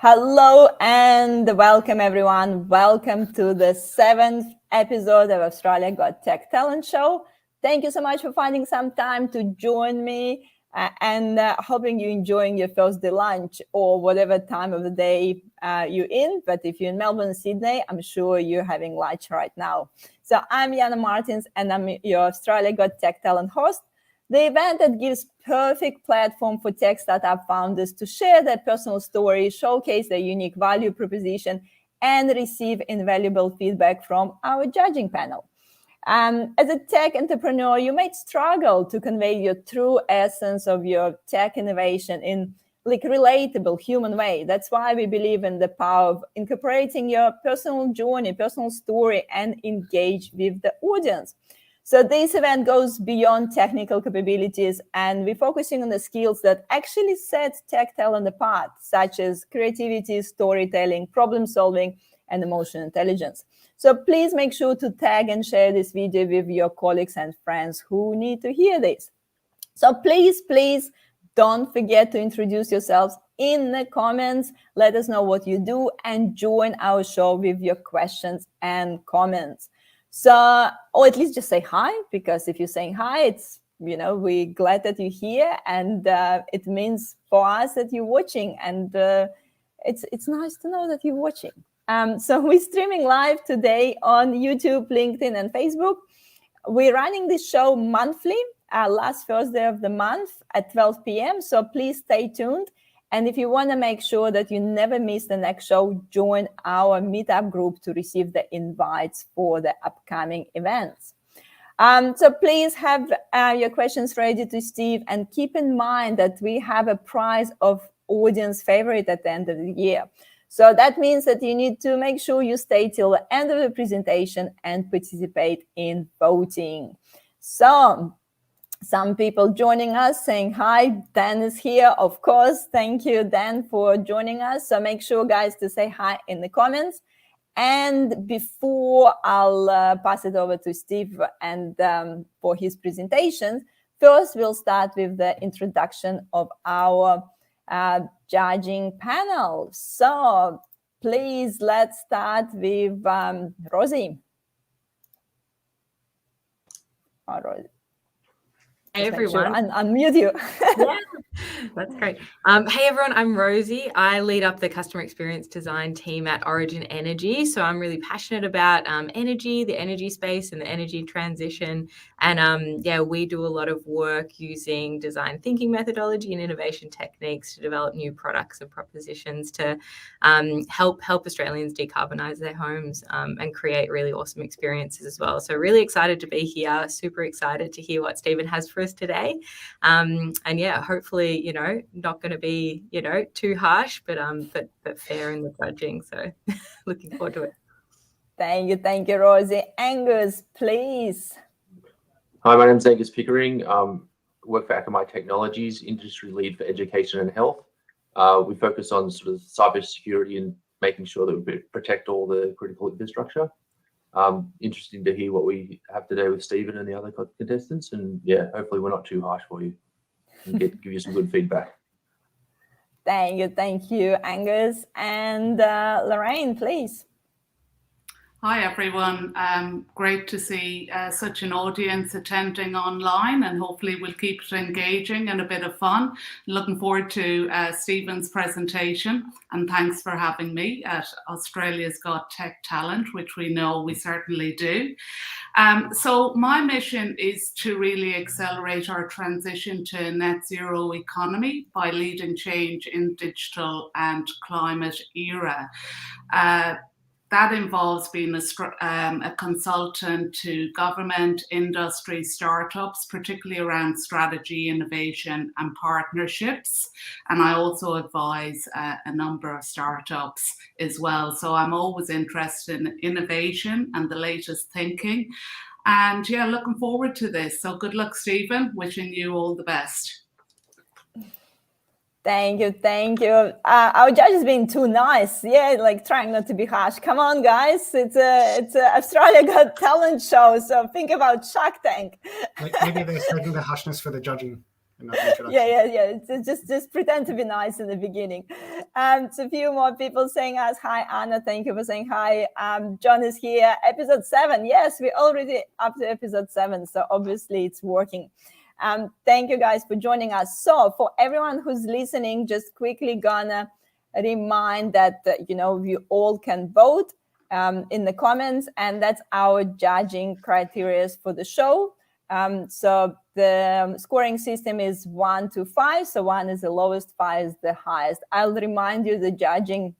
Hello and welcome everyone. Welcome to the 7th episode of Australia Got Tech Talent Show. Thank you so much for finding some time to join me and hoping you're enjoying your Thursday lunch or whatever time of the day you're in. But if you're in Melbourne, Sydney, I'm sure you're having lunch right now. So I'm Jana Martins and I'm your Australia Got Tech Talent host. The event that gives perfect platform for tech startup founders to share their personal story, showcase their unique value proposition, and receive invaluable feedback from our judging panel. As a tech entrepreneur, you might struggle to convey your true essence of your tech innovation in relatable human way. That's why we believe in the power of incorporating your personal journey, personal story, and engage with the audience. So this event goes beyond technical capabilities, and we're focusing on the skills that actually set tech talent apart, such as creativity, storytelling, problem solving, and emotional intelligence. So please make sure to tag and share this video with your colleagues and friends who need to hear this. So please don't forget to introduce yourselves in the comments. Let us know what you do and join our show with your questions and comments. So, or at least just say hi, because if you're saying hi, it's, we're glad that you're here, and it means for us that you're watching, and it's nice to know that you're watching. So we're streaming live today on YouTube, LinkedIn, and Facebook. We're running this show monthly, last Thursday of the month at 12 p.m. So please stay tuned. And if you want to make sure that you never miss the next show, join our meetup group to receive the invites for the upcoming events. So please have your questions ready to Steve, and keep in mind that we have a prize of audience favorite at the end of the year. So that means that you need to make sure you stay till the end of the presentation and participate in voting. So some people joining us saying hi. Dan is here, of course. Thank you, Dan, for joining us. So make sure, guys, to say hi in the comments. And before I'll pass it over to Steve and for his presentation, first we'll start with the introduction of our judging panel. So please, let's start with Rosie. Oh, Rosie. Hey everyone, unmute you. Yeah, that's great. Hey everyone, I'm Rosie. I lead up the customer experience design team at Origin Energy. So I'm really passionate about energy, the energy space, and the energy transition. And we do a lot of work using design thinking methodology and innovation techniques to develop new products and propositions to help Australians decarbonize their homes and create really awesome experiences as well. So really excited to be here. Super excited to hear what Stephen has for us today. Hopefully, not going to be, too harsh, but fair in the judging. So looking forward to it. Thank you, Rosie. Angus, please. Hi, my name is Angus Pickering. Work for Akamai Technologies, industry lead for education and health. We focus on sort of cybersecurity and making sure that we protect all the critical infrastructure. Interesting to hear what we have today with Stephen and the other contestants, and hopefully we're not too harsh for you and give you some good feedback. Thank you, Angus. And Lorraine, please. Hi everyone, great to see such an audience attending online, and hopefully we'll keep it engaging and a bit of fun. Looking forward to Stephen's presentation, and thanks for having me at Australia's Got Tech Talent, which we know we certainly do. So my mission is to really accelerate our transition to a net zero economy by leading change in digital and climate era. That involves being a consultant to government, industry, startups, particularly around strategy, innovation, and partnerships. And I also advise a number of startups as well. So I'm always interested in innovation and the latest thinking. And looking forward to this. So good luck, Stephen. Wishing you all the best. Thank you. Our judge is being too nice. Trying not to be harsh. Come on, guys. It's a Australia Got Talent show. So think about Shark Tank. Maybe they're saving the harshness for the judging. Yeah. Just pretend to be nice in the beginning. So a few more people saying us. Hi, Anna. Thank you for saying hi. John is here. Episode 7. Yes, we're already up to episode 7. So obviously it's working. Thank you guys for joining us. So for everyone who's listening, just quickly gonna remind that, you all can vote in the comments, and that's our judging criteria for the show. So the scoring system is 1 to 5. So 1 is the lowest, 5 is the highest. I'll remind you the judging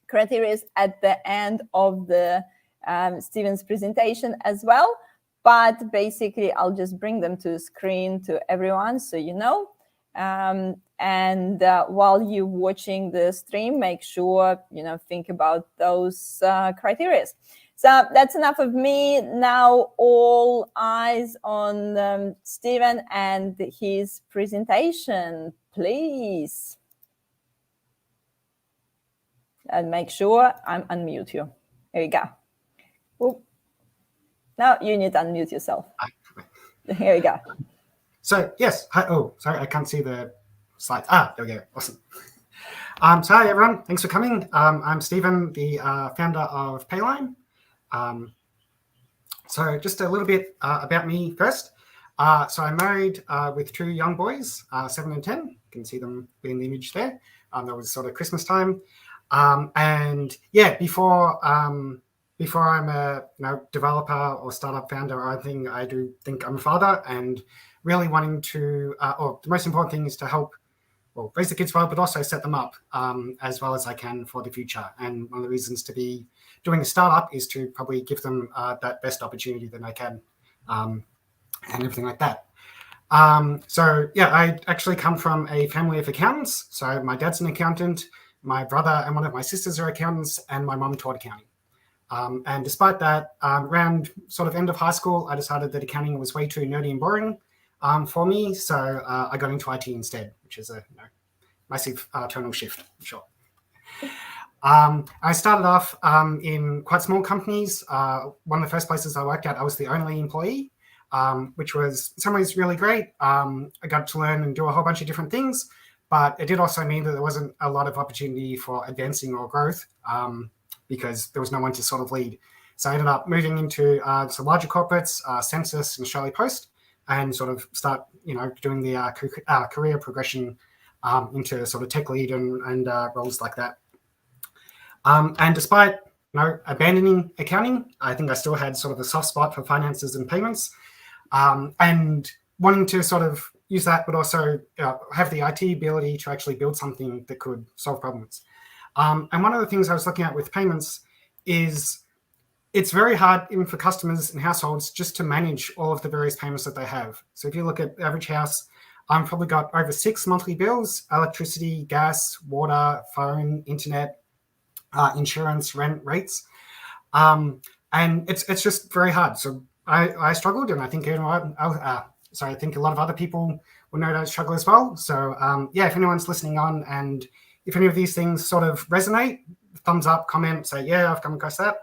criteria is at the end of the Stephen's presentation as well. But basically, I'll just bring them to the screen to everyone so you know. And while you're watching the stream, make sure, think about those criteria. So that's enough of me. Now all eyes on Stephen and his presentation, please. And make sure I unmute you. There you go. Oop. Now you need to unmute yourself. Here we go. So yes, hi. Oh, sorry, I can't see the slides. There we go. Awesome. So hi everyone, thanks for coming. I'm Stephen, the founder of Payline. So just a little bit about me first. So I'm married with 2 young boys, 7 and 10. You can see them in the image there. That was sort of Christmas time. And yeah, before I'm a developer or startup founder or anything, I do think I'm a father, and really wanting to, or the most important thing is to help, raise the kids well, but also set them up as well as I can for the future. And one of the reasons to be doing a startup is to probably give them that best opportunity that I can, and everything like that. So yeah, I actually come from a family of accountants. So my dad's an accountant, my brother and one of my sisters are accountants, and my mum taught accounting. And despite that, around sort of end of high school, I decided that accounting was way too nerdy and boring for me. So I got into IT instead, which is a massive tonal shift, for sure. I started off in quite small companies. One of the first places I worked at, I was the only employee, which was in some ways really great. I got to learn and do a whole bunch of different things, but it did also mean that there wasn't a lot of opportunity for advancing or growth because there was no one to sort of lead. So I ended up moving into some larger corporates, Sensis and Australia Post, and sort of start, doing the career progression into sort of tech lead and roles like that. And despite abandoning accounting, I think I still had sort of a soft spot for finances and payments, and wanting to sort of use that, but also have the IT ability to actually build something that could solve problems. And one of the things I was looking at with payments is it's very hard, even for customers and households, just to manage all of the various payments that they have. So if you look at the average house, I've probably got over 6 monthly bills: electricity, gas, water, phone, internet, insurance, rent, rates. And it's just very hard. So I struggled, and I think I think a lot of other people will no doubt struggle as well. So yeah, if anyone's listening on, and if any of these things sort of resonate, thumbs up, comment, say, yeah, I've come across that.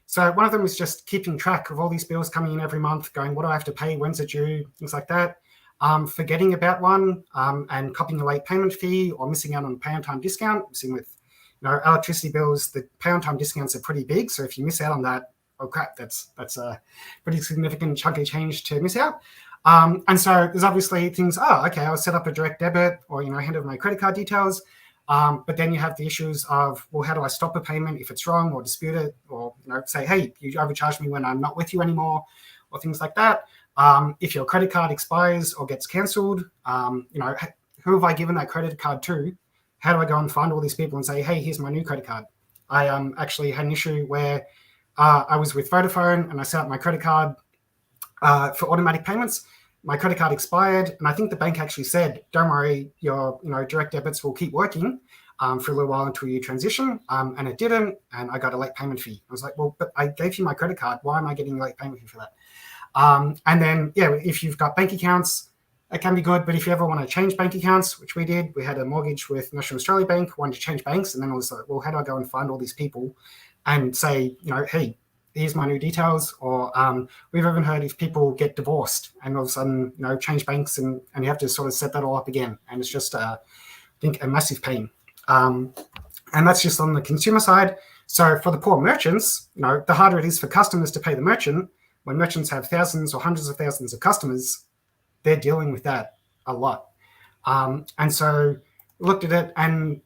So one of them is just keeping track of all these bills coming in every month, going, what do I have to pay? When's it due? Things like that. Forgetting about one and copying a late payment fee or missing out on pay on time discount. We've seen with electricity bills, the pay on time discounts are pretty big. So if you miss out on that, oh crap, that's a pretty significant chunk of change to miss out. And so there's obviously things, okay, I'll set up a direct debit or, hand over my credit card details. But then you have the issues of, well, how do I stop a payment if it's wrong, or dispute it, or say, hey, you overcharged me when I'm not with you anymore, or things like that. If your credit card expires or gets cancelled, who have I given that credit card to? How do I go and find all these people and say, hey, here's my new credit card? I actually had an issue where I was with Vodafone and I set up my credit card for automatic payments. My credit card expired, and I think the bank actually said, don't worry, your direct debits will keep working for a little while until you transition, and it didn't, and I got a late payment fee. I was like, well, but I gave you my credit card. Why am I getting a late payment fee for that? And then, yeah, if you've got bank accounts, it can be good, but if you ever want to change bank accounts, which we did, we had a mortgage with National Australia Bank, wanted to change banks, and then I was like, well, how do I go and find all these people and say, hey, here's my new details. Or we've even heard if people get divorced and all of a sudden, change banks and you have to sort of set that all up again. And it's just, I think, a massive pain. And that's just on the consumer side. So for the poor merchants, the harder it is for customers to pay the merchant. When merchants have thousands or hundreds of thousands of customers, they're dealing with that a lot. And so looked at it and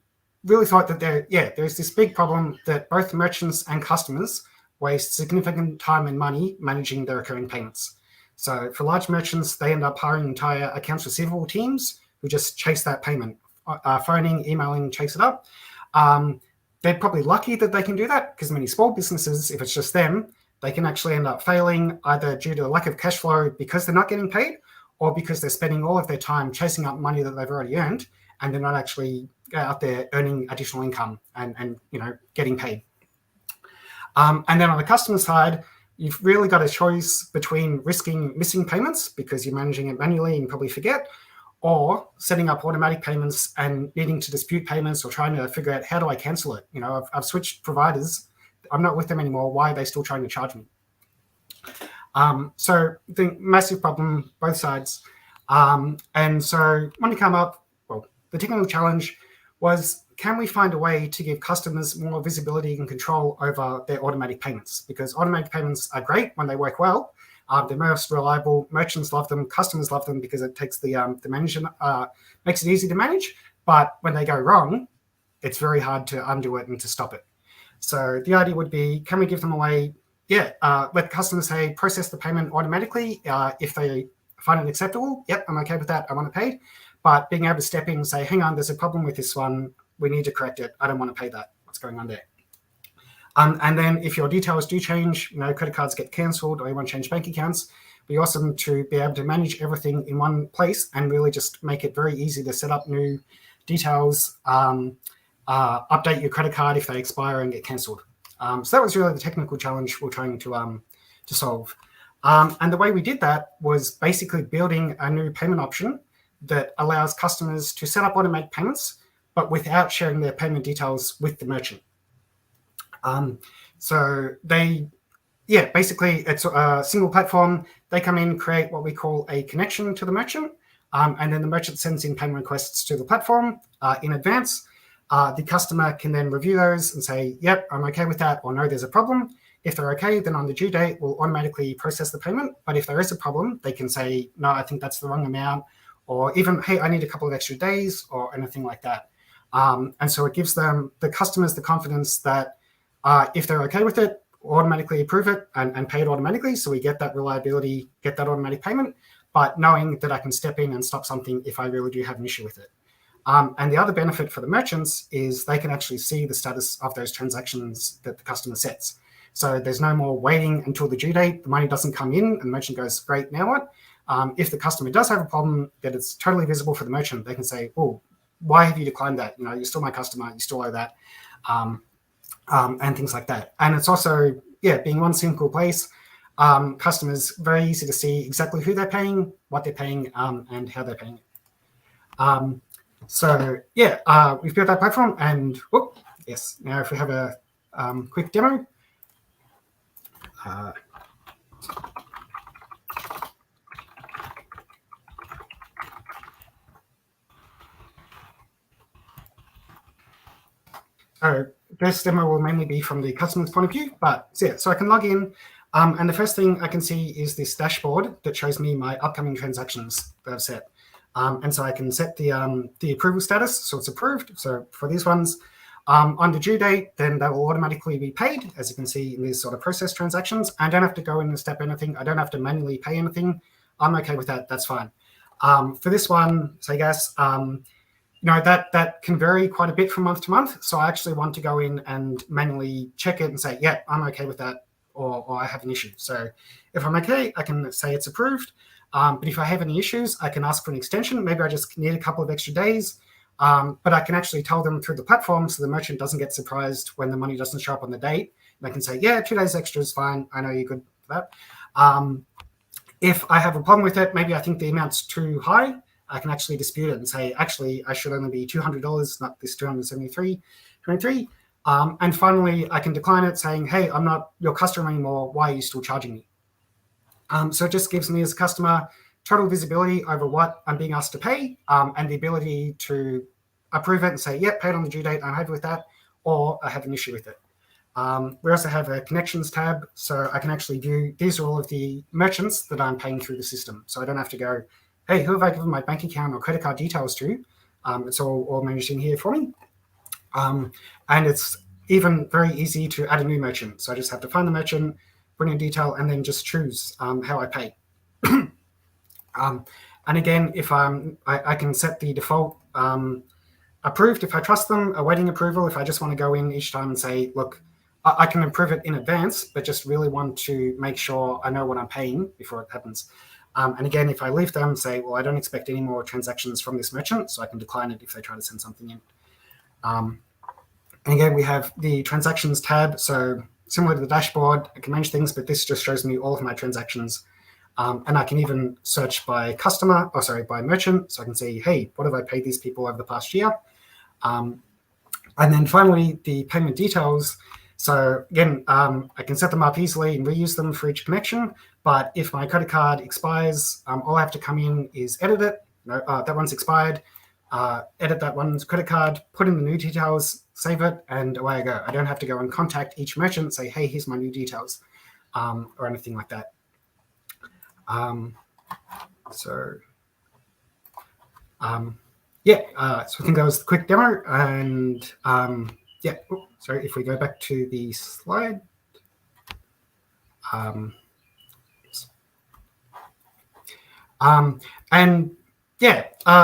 really thought that there's this big problem that both merchants and customers waste significant time and money managing their recurring payments. So for large merchants, they end up hiring entire accounts receivable teams who just chase that payment, phoning, emailing, chase it up. They're probably lucky that they can do that, because many small businesses, if it's just them, they can actually end up failing either due to the lack of cash flow because they're not getting paid, or because they're spending all of their time chasing up money that they've already earned, and they're not actually out there earning additional income and getting paid. And then on the customer side, you've really got a choice between risking missing payments because you're managing it manually and you probably forget, or setting up automatic payments and needing to dispute payments or trying to figure out, how do I cancel it? I've switched providers. I'm not with them anymore. Why are they still trying to charge me? So I think massive problem, both sides. And so when you come up, the technical challenge was, can we find a way to give customers more visibility and control over their automatic payments? Because automatic payments are great when they work well. They're most reliable. Merchants love them. Customers love them because it takes the management, makes it easy to manage. But when they go wrong, it's very hard to undo it and to stop it. So the idea would be, can we give them a way? Let customers say, process the payment automatically if they find it acceptable. Yep, I'm okay with that. I want it paid. But being able to step in and say, hang on, there's a problem with this one. We need to correct it. I don't want to pay that. What's going on there? And then if your details do change, credit cards get cancelled, or you want to change bank accounts, it'd be awesome to be able to manage everything in one place and really just make it very easy to set up new details, update your credit card if they expire and get cancelled. So that was really the technical challenge we're trying to solve. And the way we did that was basically building a new payment option that allows customers to set up automatic payments, but without sharing their payment details with the merchant. So basically it's a single platform. They come in, create what we call a connection to the merchant, and then the merchant sends in payment requests to the platform in advance. The customer can then review those and say, yep, I'm okay with that, or no, there's a problem. If they're okay, then on the due date, we'll automatically process the payment. But if there is a problem, they can say, no, I think that's the wrong amount, or even, hey, I need a couple of extra days, or anything like that. And so it gives the customers the confidence that if they're okay with it, automatically approve it and pay it automatically. So we get that reliability, get that automatic payment, but knowing that I can step in and stop something if I really do have an issue with it. And the other benefit for the merchants is they can actually see the status of those transactions that the customer sets. So there's no more waiting until the due date, the money doesn't come in, and the merchant goes, great, now what? If the customer does have a problem, that it's totally visible for the merchant. They can say, oh, why have you declined that? You're still my customer, you still owe that, and things like that. And it's also, being one single place, customers, very easy to see exactly who they're paying, what they're paying, and how they're paying it. We've built that platform, and now if we have a quick demo. So this demo will mainly be from the customer's point of view, but so I can log in, and the first thing I can see is this dashboard that shows me my upcoming transactions that I've set. And so I can set the approval status, so it's approved. So for these ones, on the due date, then they will automatically be paid, as you can see in these sort of process transactions. I don't have to go in and step anything. I don't have to manually pay anything. I'm okay with that. That's fine. For this one, so I guess, that can vary quite a bit from month to month. So I actually want to go in and manually check it and say, yeah, I'm okay with that, or I have an issue. So if I'm okay, I can say it's approved. But if I have any issues, I can ask for an extension. Maybe I just need a couple of extra days. But I can actually tell them through the platform so the merchant doesn't get surprised when the money doesn't show up on the date. They can say, yeah, 2 days extra is fine. I know you're good for that. If I have a problem with it, maybe I think the amount's too high, I can actually dispute it and say, actually, I should only be $200, not this $273.23. And finally, I can decline it saying, hey, I'm not your customer anymore. Why are you still charging me? So it just gives me as a customer total visibility over what I'm being asked to pay, and the ability to approve it and say, yep, paid on the due date, I'm happy with that, or I have an issue with it. We also have a connections tab, so I can actually view, these are all of the merchants that I'm paying through the system. So I don't have to go, hey, who have I given my bank account or credit card details to? It's all managed in here for me. And it's even very easy to add a new merchant. So I just have to find the merchant, bring in detail, and then just choose how I pay. And again, if I can set the default approved if I trust them, awaiting approval if I just want to go in each time and say, look, I can approve it in advance, but just really want to make sure I know what I'm paying before it happens. And again, if I leave them, say, well, I don't expect any more transactions from this merchant, so I can decline it if they try to send something in. And again, we have the transactions tab. So similar to the dashboard, I can manage things, but this just shows me all of my transactions. And I can even search by customer, by merchant. So I can see, hey, what have I paid these people over the past year? And then finally, the payment details. So again, I can set them up easily and reuse them for each connection. But if my credit card expires, all I have to come in is edit it. That one's expired. Edit that one's credit card, put in the new details, save it, and away I go. I don't have to go and contact each merchant and say, hey, here's my new details, or anything like that. So I think that was the quick demo. And sorry, if we go back to the slide.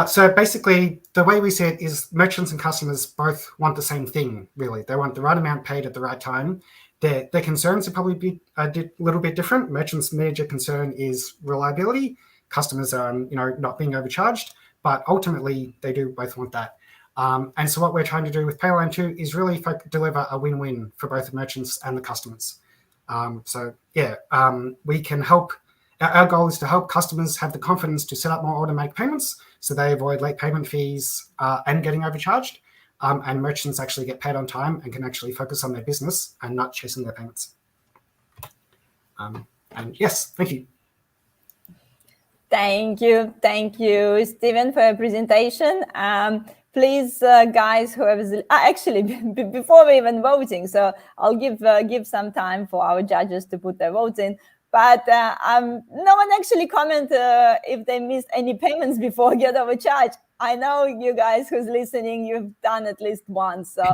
So basically the way we see it is merchants and customers both want the same thing, really. They want the right amount paid at the right time. Their concerns are probably be a little bit different. Merchants' major concern is reliability. Customers are, not being overcharged, but ultimately they do both want that. And so what we're trying to do with Payline 2 is really deliver a win-win for both the merchants and the customers. We can help. Our goal is to help customers have the confidence to set up more automatic payments so they avoid late payment fees and getting overcharged. And merchants actually get paid on time and can actually focus on their business and not chasing their payments. And yes, thank you. Thank you, Stephen, for your presentation. Please, guys, whoever's actually before we even voting, so I'll give some time for our judges to put their votes in. But no one actually commented if they missed any payments before get overcharged. I know you guys who's listening, you've done at least once. So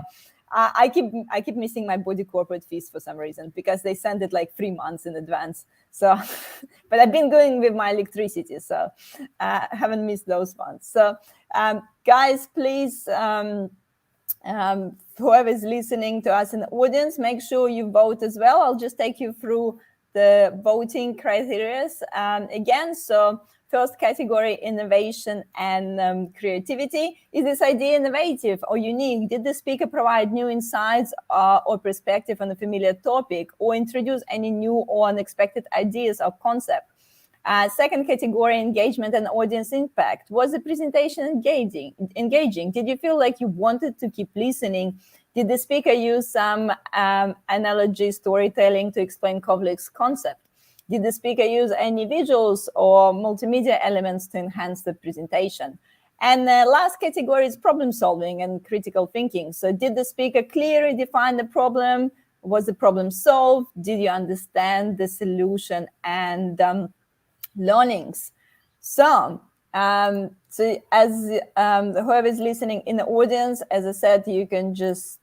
I keep missing my body corporate fees for some reason because they send it like 3 months in advance. So, but I've been going with my electricity, so I haven't missed those ones. So, guys, please, whoever is listening to us in the audience, make sure you vote as well. I'll just take you through the voting criteria again. So first category, innovation and creativity. Is this idea innovative or unique? Did the speaker provide new insights or perspective on a familiar topic or introduce any new or unexpected ideas or concept? Second category, engagement and audience impact. Was the presentation engaging? Did you feel like you wanted to keep listening? Did the speaker use some analogy storytelling to explain complex concept? Did the speaker use any visuals or multimedia elements to enhance the presentation? And the last category is problem solving and critical thinking. So did the speaker clearly define the problem? Was the problem solved? Did you understand the solution and learnings? So as whoever is listening in the audience, as I said, you can just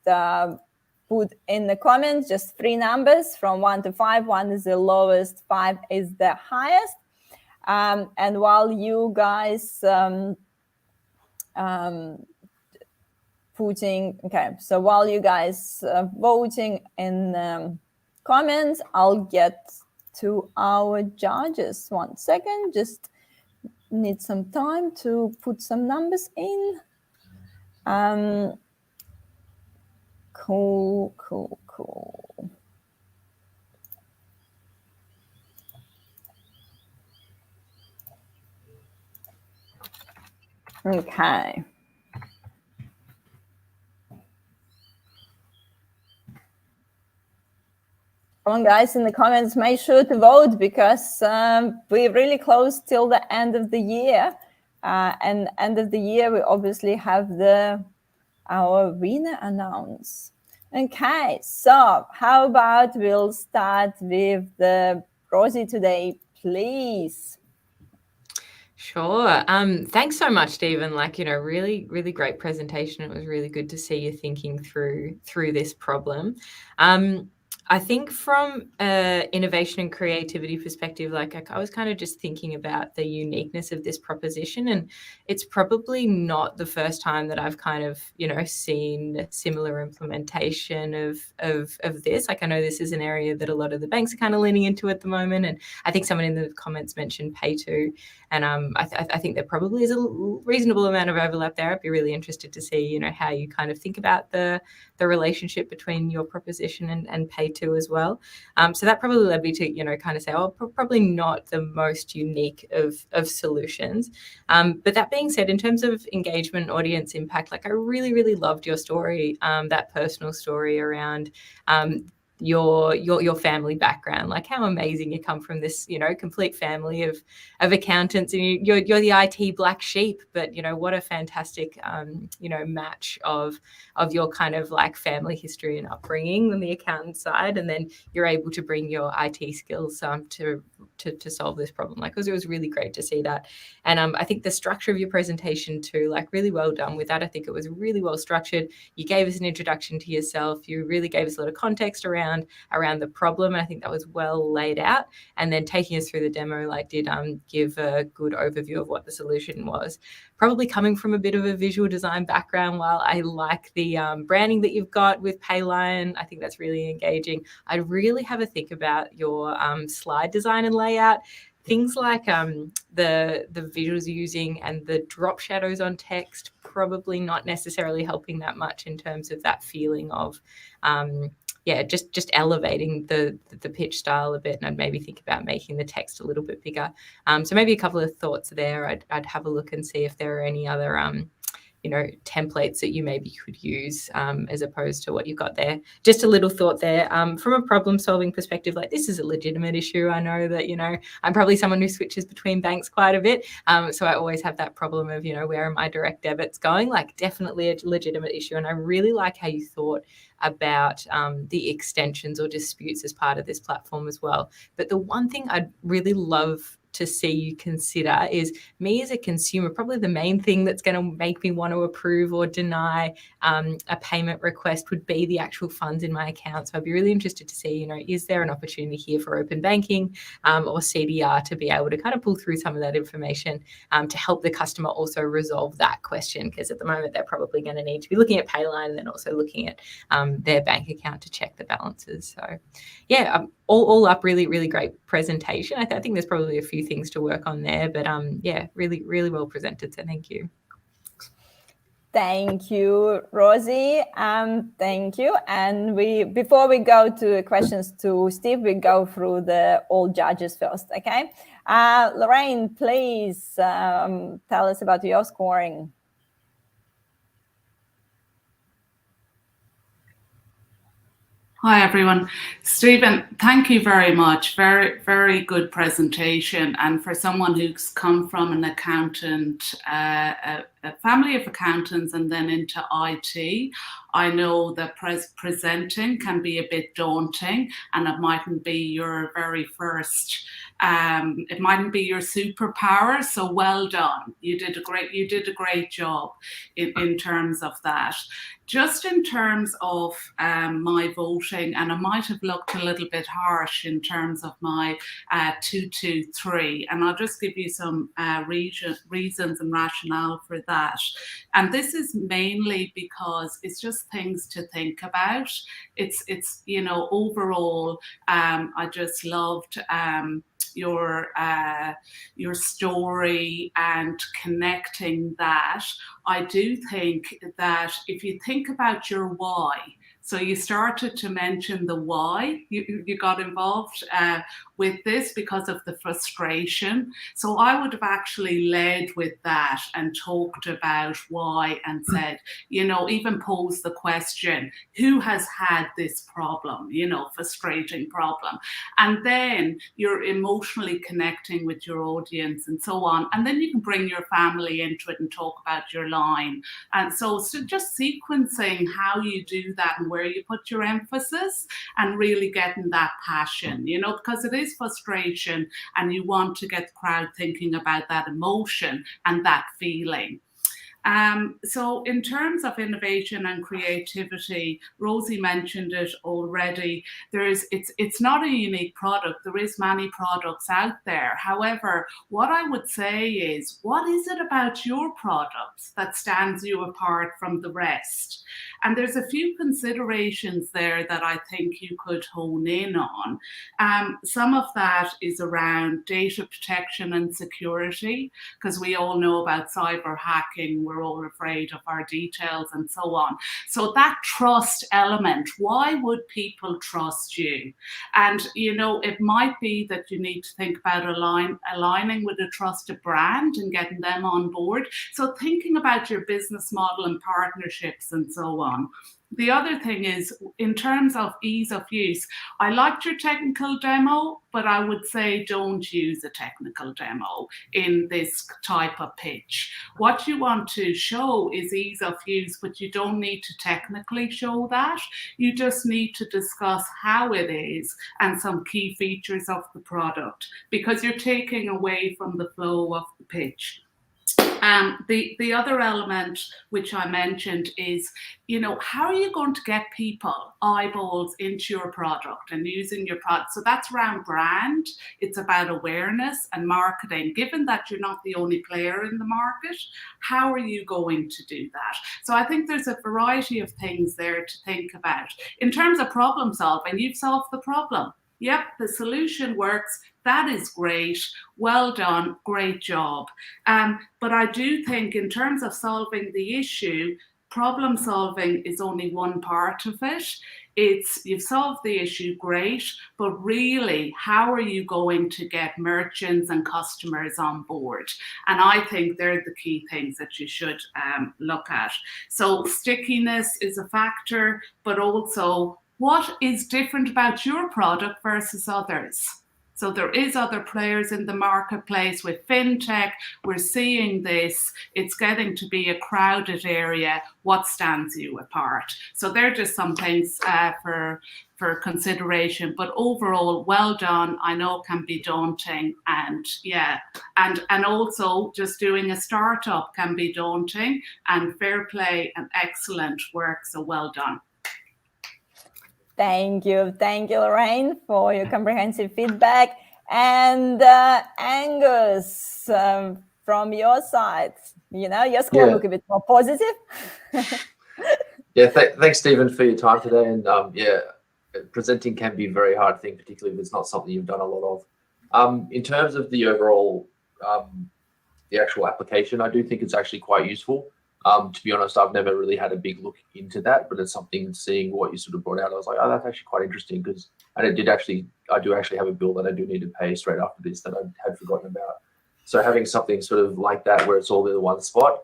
put in the comments just 3 numbers from 1 to 5. 1 is the lowest, 5 is the highest. And while you guys while you guys voting in comments, I'll get to our judges. 1 second, just need some time to put some numbers in. Cool. Okay. Come on, guys, in the comments, make sure to vote, because we're really close till the end of the year. And end of the year, we obviously have our winner announced. Okay, so how about we'll start with Rosie today, please. Sure. Thanks so much, Stephen. Really, really great presentation. It was really good to see you thinking through this problem. I think from innovation and creativity perspective, I was kind of just thinking about the uniqueness of this proposition, and it's probably not the first time that I've kind of, seen similar implementation of this. I know this is an area that a lot of the banks are kind of leaning into at the moment, and I think someone in the comments mentioned Pay to, and I think there probably is a reasonable amount of overlap there. I'd be really interested to see, how you kind of think about the relationship between your proposition and Pay to as well. So that probably led me to, kind of say, probably not the most unique of solutions. But that being said, in terms of engagement, audience impact, I really, really loved your story, that personal story around your family background, how amazing you come from this, complete family of accountants, and you're the IT black sheep, but what a fantastic match of your kind of family history and upbringing on the accountant side, and then you're able to bring your IT skills to solve this problem. It was really great to see that. And I think the structure of your presentation too, really well done with that. I think it was really well structured. You gave us an introduction to yourself. You really gave us a lot of context around the problem, and I think that was well laid out. And then taking us through the demo did give a good overview of what the solution was. Probably coming from a bit of a visual design background, while I like the branding that you've got with Payline, I think that's really engaging. I'd really have a think about your slide design and layout. Things like the visuals you're using and the drop shadows on text, probably not necessarily helping that much in terms of that feeling of just elevating the pitch style a bit, and I'd maybe think about making the text a little bit bigger. So maybe a couple of thoughts there. I'd have a look and see if there are any other templates that you maybe could use as opposed to what you've got there. Just a little thought there. From a problem solving perspective, this is a legitimate issue. I know that, I'm probably someone who switches between banks quite a bit. So I always have that problem of, where are my direct debits going? Definitely a legitimate issue. And I really like how you thought about the extensions or disputes as part of this platform as well. But the one thing I'd really love to see you consider is me as a consumer. Probably the main thing that's going to make me want to approve or deny a payment request would be the actual funds in my account. So I'd be really interested to see, is there an opportunity here for open banking or CDR to be able to kind of pull through some of that information to help the customer also resolve that question? Because at the moment, they're probably going to need to be looking at Payline and then also looking at their bank account to check the balances. So yeah, all up, really, really great presentation. I think there's probably a few things to work on there, but yeah, really, really well presented. So thank you. Thank you, Rosie. Thank you. And before we go to questions to Steve, we go through all judges first. Okay. Lorraine, please tell us about your scoring. Hi, everyone. Stephen, thank you very much. Very, very good presentation. And for someone who's come from an accountant, a family of accountants and then into IT, I know that presenting can be a bit daunting, and it mightn't be your very first, it mightn't be your superpower. So well done. You did a great job in terms of that. Just in terms of my voting, and I might have looked a little bit harsh in terms of my 223, and I'll just give you some reasons and rationale for that. And this is mainly because it's just things to think about. It's overall, I just loved your story and connecting that. I do think that if you think about your why, So you started to mention the why. You got involved with this because of the frustration. So I would have actually led with that and talked about why and said, even posed the question, who has had this problem, frustrating problem? And then you're emotionally connecting with your audience and so on. And then you can bring your family into it and talk about your line. And so just sequencing how you do that and where you put your emphasis and really getting that passion, because it is frustration and you want to get the crowd thinking about that emotion and that feeling. So in terms of innovation and creativity, Rosie mentioned it already. It's not a unique product. There is many products out there. However, what I would say is, what is it about your product that stands you apart from the rest? And there's a few considerations there that I think you could hone in on. Some of that is around data protection and security, because we all know about cyber hacking. We're all afraid of our details and so on. So that trust element, why would people trust you? And, it might be that you need to think about aligning with a trusted brand and getting them on board. So thinking about your business model and partnerships and so on. The other thing is, in terms of ease of use, I liked your technical demo, but I would say don't use a technical demo in this type of pitch. What you want to show is ease of use, but you don't need to technically show that. You just need to discuss how it is and some key features of the product, because you're taking away from the flow of the pitch. The other element which I mentioned is, how are you going to get people, eyeballs into your product and using your product? So that's around brand. It's about awareness and marketing. Given that you're not the only player in the market, how are you going to do that? So I think there's a variety of things there to think about. In terms of problem solving, you've solved the problem. Yep, the solution works. That is great. Well done. Great job. But I do think in terms of solving the issue, problem solving is only one part of it. You've solved the issue, great, but really, how are you going to get merchants and customers on board? And I think they're the key things that you should look at. So stickiness is a factor, but also what is different about your product versus others? So there is other players in the marketplace with fintech. We're seeing this. It's getting to be a crowded area. What stands you apart? So they're just some things for consideration. But overall, well done. I know it can be daunting, and also just doing a startup can be daunting. And fair play and excellent work. So well done. Thank you, Lorraine, for your comprehensive feedback. And Angus, from your side, your score look a bit more positive. Thanks, Stephen, for your time today. And presenting can be a very hard thing, particularly if it's not something you've done a lot of. In terms of the overall, the actual application, I do think it's actually quite useful. To be honest, I've never really had a big look into that, but it's something, seeing what you sort of brought out, I was like, oh, that's actually quite interesting, I do actually have a bill that I do need to pay straight after this that I had forgotten about. So having something sort of like that where it's all in the one spot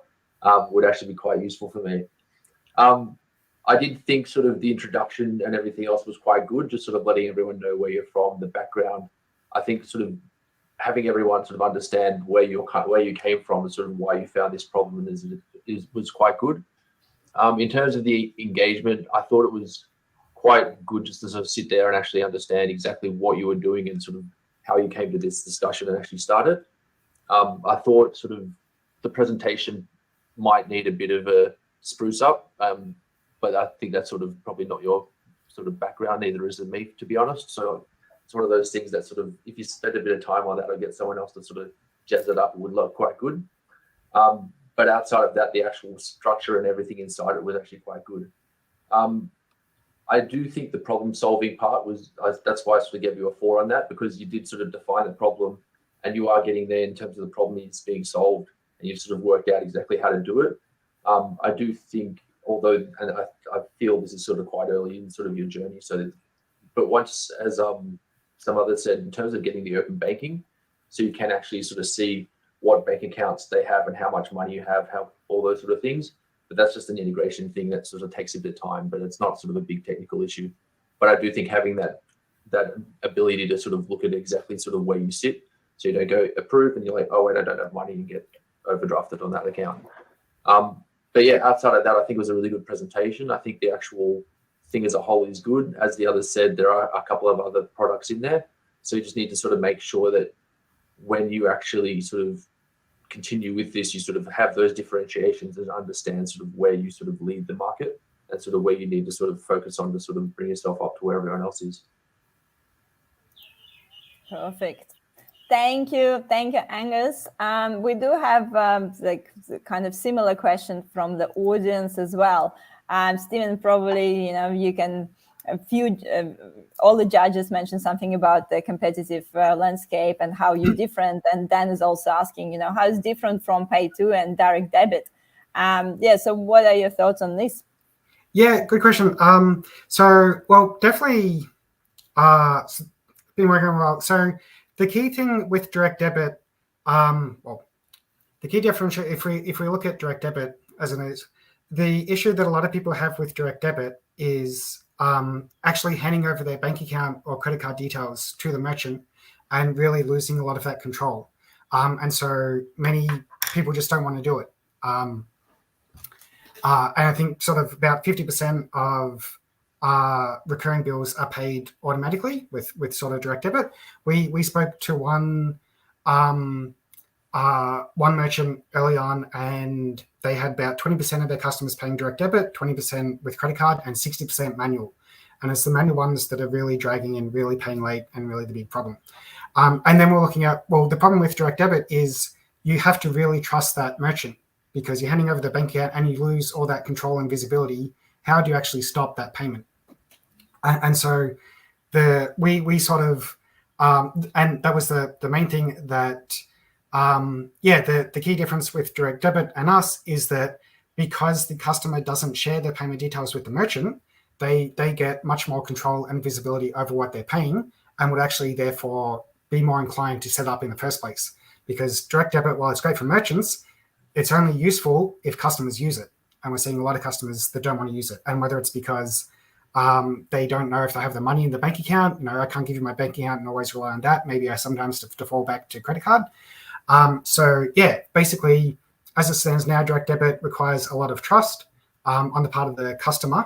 would actually be quite useful for me. I did think sort of the introduction and everything else was quite good, just sort of letting everyone know where you're from, the background. I think sort of having everyone sort of understand where you came from and sort of why you found this problem was quite good. In terms of the engagement, I thought it was quite good just to sort of sit there and actually understand exactly what you were doing and sort of how you came to this discussion and actually started. I thought sort of the presentation might need a bit of a spruce up, but I think that's sort of probably not your sort of background, neither is it me, to be honest. So it's one of those things that sort of, if you spend a bit of time on that or get someone else to sort of jazz it up, it would look quite good. But outside of that, the actual structure and everything inside it was actually quite good. I do think the problem-solving part that's why I sort of gave you a 4 on that, because you did sort of define the problem and you are getting there in terms of the problem that's being solved and you've sort of worked out exactly how to do it. I do think although, and I feel this is sort of quite early in sort of your journey. So, but once, as some others said, in terms of getting the open banking, so you can actually sort of see what bank accounts they have and how much money you have, how all those sort of things. But that's just an integration thing that sort of takes a bit of time, but it's not sort of a big technical issue. But I do think having that ability to sort of look at exactly sort of where you sit, so you don't go approve and you're like, oh wait, I don't have money, and get overdrafted on that account. But yeah, outside of that, I think it was a really good presentation. I think the actual thing as a whole is good. As the others said, there are a couple of other products in there. So you just need to sort of make sure that when you actually sort of continue with this, you sort of have those differentiations and understand sort of where you sort of lead the market and sort of where you need to sort of focus on to sort of bring yourself up to where everyone else is. Perfect. Thank you, Angus. We do have like kind of similar question from the audience as well. Stephen, probably you can. All the judges mentioned something about the competitive landscape and how you're different. And Dan is also asking, how is different from pay to and direct debit? So what are your thoughts on this? Yeah, good question. Well, definitely been working on well. So the key thing with direct debit, the key differential, if we look at direct debit as it is, the issue that a lot of people have with direct debit is actually handing over their bank account or credit card details to the merchant and really losing a lot of that control. And so many people just don't want to do it. And I think sort of about 50% of recurring bills are paid automatically with sort of direct debit. We spoke to one merchant early on, and they had about 20% of their customers paying direct debit, 20% with credit card, and 60% manual. And it's the manual ones that are really dragging and really paying late and really the big problem. And then we're looking at, well, the problem with direct debit is you have to really trust that merchant because you're handing over the bank account and you lose all that control and visibility. How do you actually stop that payment? And so we sort of, and that was the main thing that, the key difference with direct debit and us is that because the customer doesn't share their payment details with the merchant, they get much more control and visibility over what they're paying and would actually therefore be more inclined to set up in the first place. Because direct debit, while it's great for merchants, it's only useful if customers use it. And we're seeing a lot of customers that don't want to use it. And whether it's because they don't know if they have the money in the bank account, I can't give you my bank account and always rely on that. Maybe I sometimes default back to credit card. Basically, as it stands now, direct debit requires a lot of trust on the part of the customer.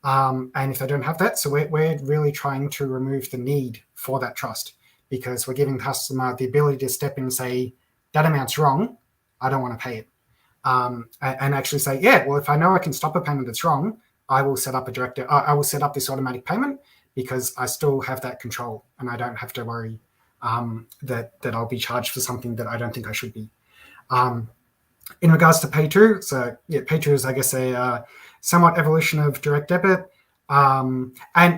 And if they don't have that, so we're really trying to remove the need for that trust because we're giving the customer the ability to step in and say, that amount's wrong, I don't want to pay it. And actually say, if I know I can stop a payment that's wrong, I will set up I will set up this automatic payment because I still have that control and I don't have to worry that I'll be charged for something that I don't think I should be. In regards to Pay2, so Pay2 is, I guess, a somewhat evolution of direct debit. And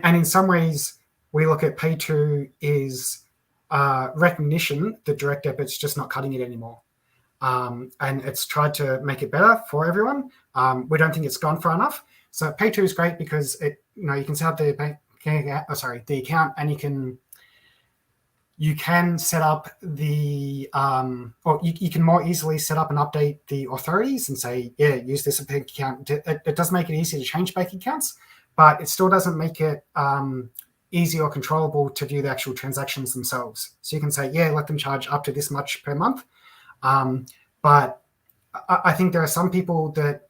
in some ways, we look at Pay2 is recognition that direct debit's just not cutting it anymore. And it's tried to make it better for everyone. We don't think it's gone far enough. So Pay2 is great because you can set up the account, and you can set up the or you can more easily set up and update the authorities and say, use this bank account. It does make it easy to change bank accounts, but it still doesn't make it easy or controllable to view the actual transactions themselves. So you can say, let them charge up to this much per month. But I think there are some people that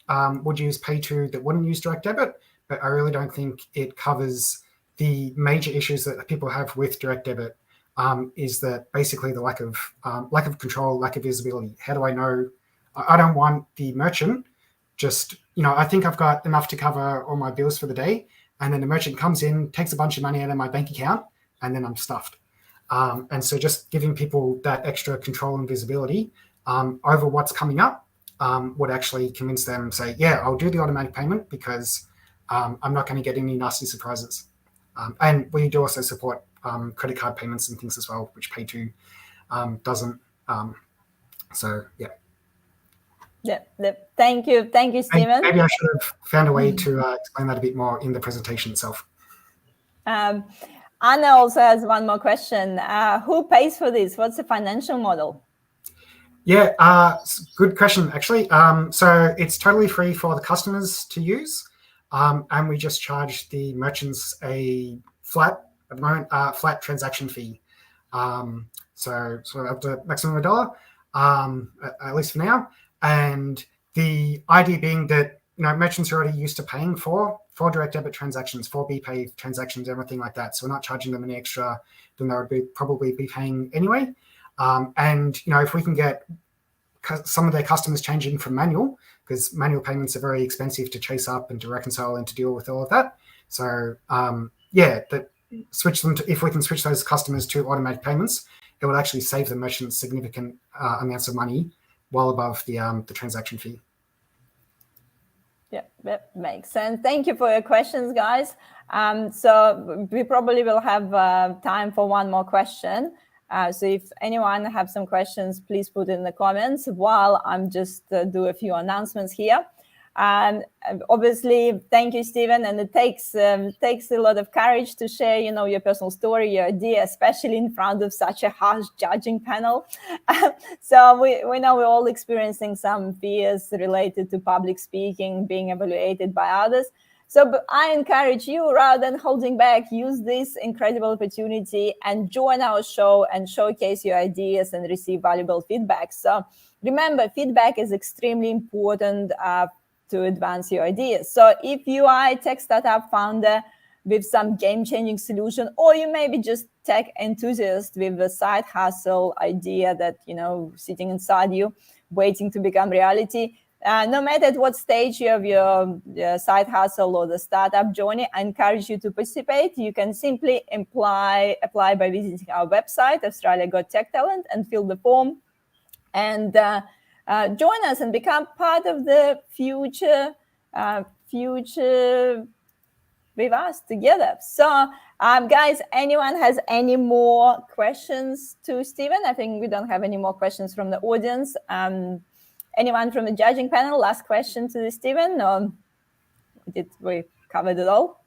would use Pay2 that wouldn't use direct debit, but I really don't think it covers the major issues that people have with direct debit. Is that basically the lack of control, lack of visibility? How do I know? I don't want the merchant just, I think I've got enough to cover all my bills for the day, and then the merchant comes in, takes a bunch of money out of my bank account, and then I'm stuffed. And so just giving people that extra control and visibility over what's coming up would actually convince them, say, I'll do the automatic payment because I'm not going to get any nasty surprises. And we do also support credit card payments and things as well, which Pay2 doesn't. Thank you, Stephen. Maybe I should have found a way to explain that a bit more in the presentation itself. Anna also has one more question. Who pays for this? What's the financial model? Yeah, good question, actually. So it's totally free for the customers to use, and we just charge the merchants a flat, at the moment, flat transaction fee. So sort of up to maximum of $1, at least for now. And the idea being that merchants are already used to paying for direct debit transactions, for BPay transactions, everything like that. So we're not charging them any extra than they would probably be paying anyway. And if we can get some of their customers changing from manual, because manual payments are very expensive to chase up and to reconcile and to deal with all of that. So if we can switch those customers to automatic payments, it would actually save the merchants significant amounts of money, well above the transaction fee. Yeah, that makes sense. Thank you for your questions, guys. So we probably will have time for one more question. So if anyone have some questions, please put it in the comments while I'm just do a few announcements here. And obviously, thank you, Stephen. And it takes a lot of courage to share, your personal story, your idea, especially in front of such a harsh judging panel. So we know we're all experiencing some fears related to public speaking, being evaluated by others. So I encourage you, rather than holding back, use this incredible opportunity and join our show and showcase your ideas and receive valuable feedback. So remember, feedback is extremely important to advance your ideas. So if you are a tech startup founder with some game-changing solution, or you may be just tech enthusiast with a side hustle idea that, sitting inside you, waiting to become reality, no matter at what stage you have your side hustle or the startup journey, I encourage you to participate. You can simply apply by visiting our website, Australia Got Tech Talent, and fill the form and join us and become part of the future with us together. So, guys, anyone has any more questions to Stephen? I think we don't have any more questions from the audience. Anyone from the judging panel? Last question to Stephen? Or did we cover it all?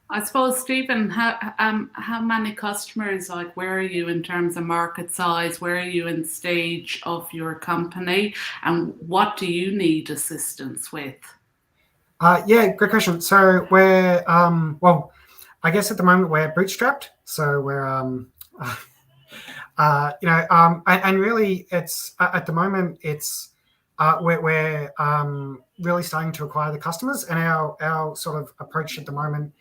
I suppose, Stephen, how many customers, where are you in terms of market size? Where are you in stage of your company? And what do you need assistance with? Yeah, great question. So we're, I guess at the moment we're bootstrapped. So we're, and really it's, at the moment it's, we're really starting to acquire the customers, and our sort of approach at the moment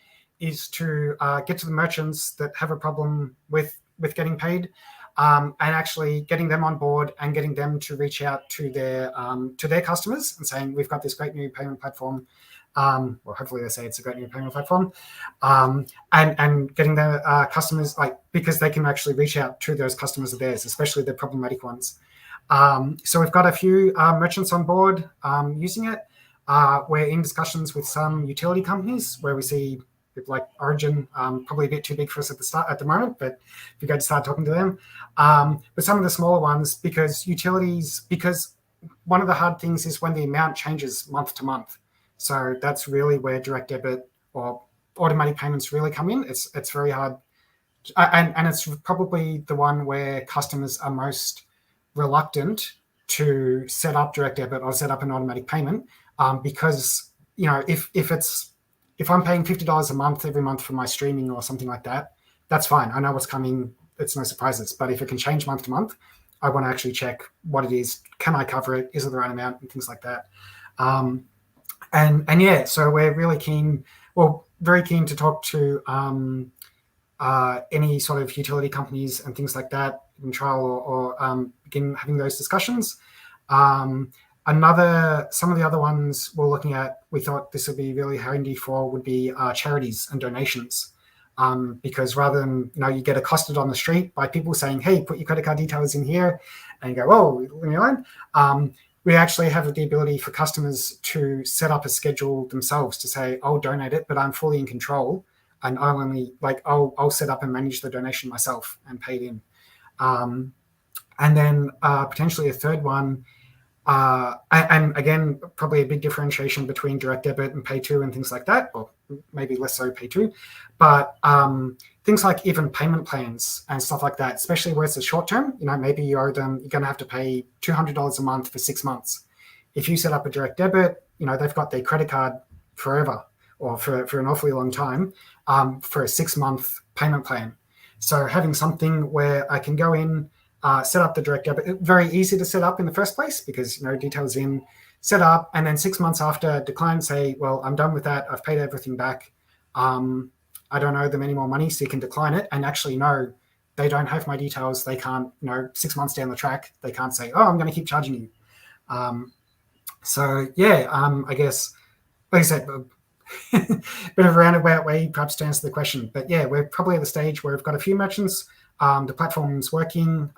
is to get to the merchants that have a problem with getting paid, and actually getting them on board and getting them to reach out to their customers and saying, we've got this great new payment platform. Well, hopefully they say it's a great new payment platform, and getting the customers, because they can actually reach out to those customers of theirs, especially the problematic ones. So we've got a few merchants on board using it. We're in discussions with some utility companies where we see, like Origin, probably a bit too big for us at the moment, but we're going to start talking to them. But some of the smaller ones, because one of the hard things is when the amount changes month to month. So that's really where direct debit or automatic payments really come in. It's very hard, and it's probably the one where customers are most reluctant to set up direct debit or set up an automatic payment, because if I'm paying $50 a month every month for my streaming or something like that, that's fine. I know what's coming. It's no surprises. But if it can change month to month, I want to actually check what it is. Can I cover it? Is it the right amount? And things like that. And yeah, so we're really very keen to talk to any sort of utility companies and things like that in trial or begin having those discussions. Some of the other ones we're looking at, we thought this would be really handy for would be charities and donations. Because rather than, you get accosted on the street by people saying, hey, put your credit card details in here, and you go, oh, leave me alone. We actually have the ability for customers to set up a schedule themselves to say, I'll donate it, but I'm fully in control. And I'll only, I'll set up and manage the donation myself and pay it in. And then potentially a third one And again, probably a big differentiation between direct debit and pay to and things like that, or maybe less so pay to. But things like even payment plans and stuff like that, especially where it's a short term, maybe you owe them, you're going to have to pay $200 a month for 6 months. If you set up a direct debit, they've got their credit card forever or for an awfully long time for a 6-month payment plan. So having something where I can go in, set up the direct debit, very easy to set up in the first place because details in, set up, and then 6 months after decline, say, well, I'm done with that. I've paid everything back. I don't owe them any more money, so you can decline it and actually know they don't have my details. They can't, 6 months down the track, they can't say, oh, I'm going to keep charging you. I guess, like I said, bit of a roundabout way perhaps to answer the question. But yeah, we're probably at the stage where we've got a few merchants. The platform's working.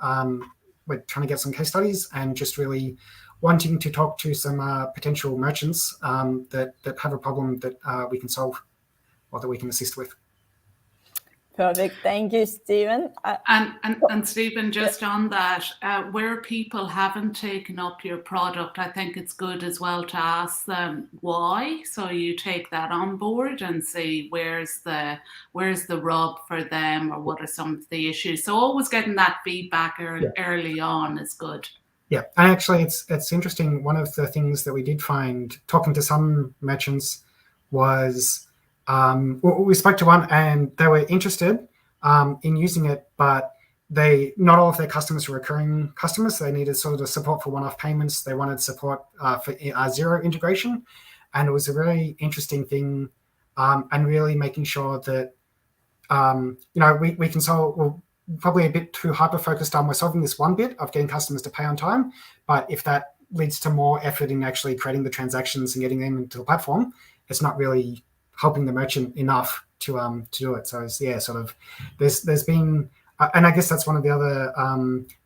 We're trying to get some case studies and just really wanting to talk to some potential merchants that have a problem that we can solve or that we can assist with. Perfect. Thank you, Stephen. And Stephen, just on that, where people haven't taken up your product, I think it's good as well to ask them why. So you take that on board and see where's the rub for them or what are some of the issues. So always getting that feedback early on is good. Yeah, and actually it's interesting. One of the things that we did find talking to some merchants was we spoke to one and they were interested in using it, but not all of their customers were recurring customers. So they needed sort of support for one-off payments. They wanted support for Xero integration. And it was a really interesting thing and really making sure that, we can solve, well, probably a bit too hyper-focused on we're solving this one bit of getting customers to pay on time. But if that leads to more effort in actually creating the transactions and getting them into the platform, it's not really helping the merchant enough to do it. So it's, sort of there's been, and I guess that's one of the other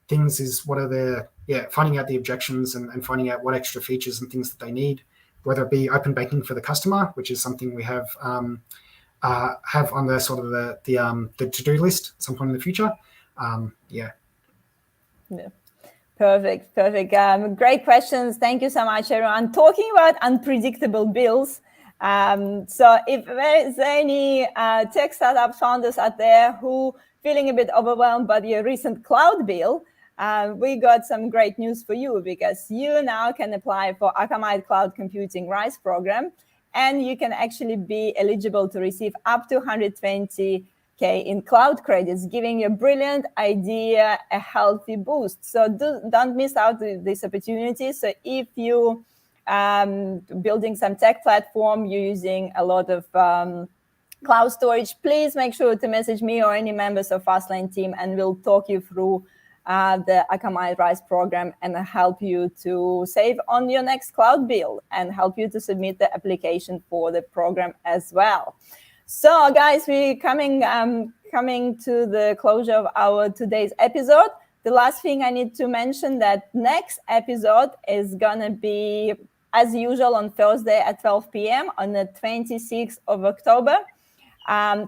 things is what are finding out the objections and finding out what extra features and things that they need, whether it be open banking for the customer, which is something we have on the sort of the to-do list at some point in the future. Yeah. Perfect. Great questions. Thank you so much, everyone. Talking about unpredictable bills. So if there is any tech startup founders out there who feeling a bit overwhelmed by your recent cloud bill, we got some great news for you because you now can apply for Akamai Cloud Computing RISE program, and you can actually be eligible to receive up to 120K in cloud credits, giving your brilliant idea a healthy boost. So don't miss out this opportunity. So if you building some tech platform, you're using a lot of cloud storage, please make sure to message me or any members of Fastlane team, and we'll talk you through the Akamai RISE program and help you to save on your next cloud bill and help you to submit the application for the program as well. So guys, we're coming to the closure of our today's episode. The last thing I need to mention that next episode is gonna be as usual on Thursday at 12 p.m. on the 26th of October.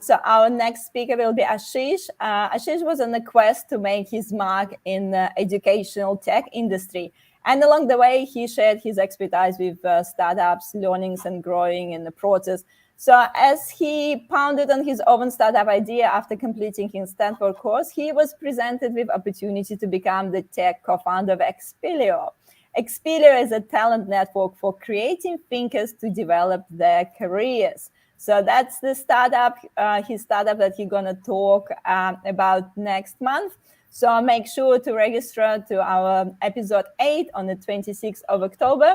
So our next speaker will be Ashish. Ashish was on a quest to make his mark in the educational tech industry. And along the way, he shared his expertise with startups, learnings and growing in the process. So as he pounded on his own startup idea after completing his Stanford course, he was presented with opportunity to become the tech co-founder of Expelio. Expelio is a talent network for creative thinkers to develop their careers. So that's the startup, his startup that he's going to talk about next month. So make sure to register to our episode 8 on the 26th of October.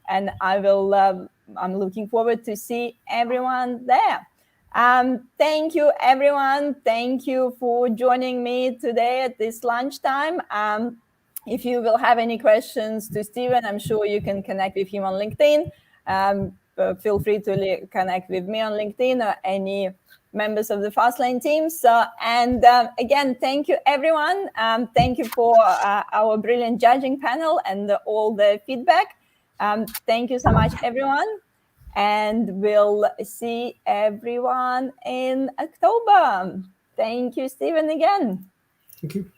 And I'm looking forward to see everyone there. Thank you, everyone. Thank you for joining me today at this lunchtime. If you will have any questions to Stephen, I'm sure you can connect with him on LinkedIn. Feel free to connect with me on LinkedIn or any members of the Fastlane team. So, and again, thank you, everyone. Thank you for our brilliant judging panel and all the feedback. Thank you so much, everyone. And we'll see everyone in October. Thank you, Stephen, again. Thank you.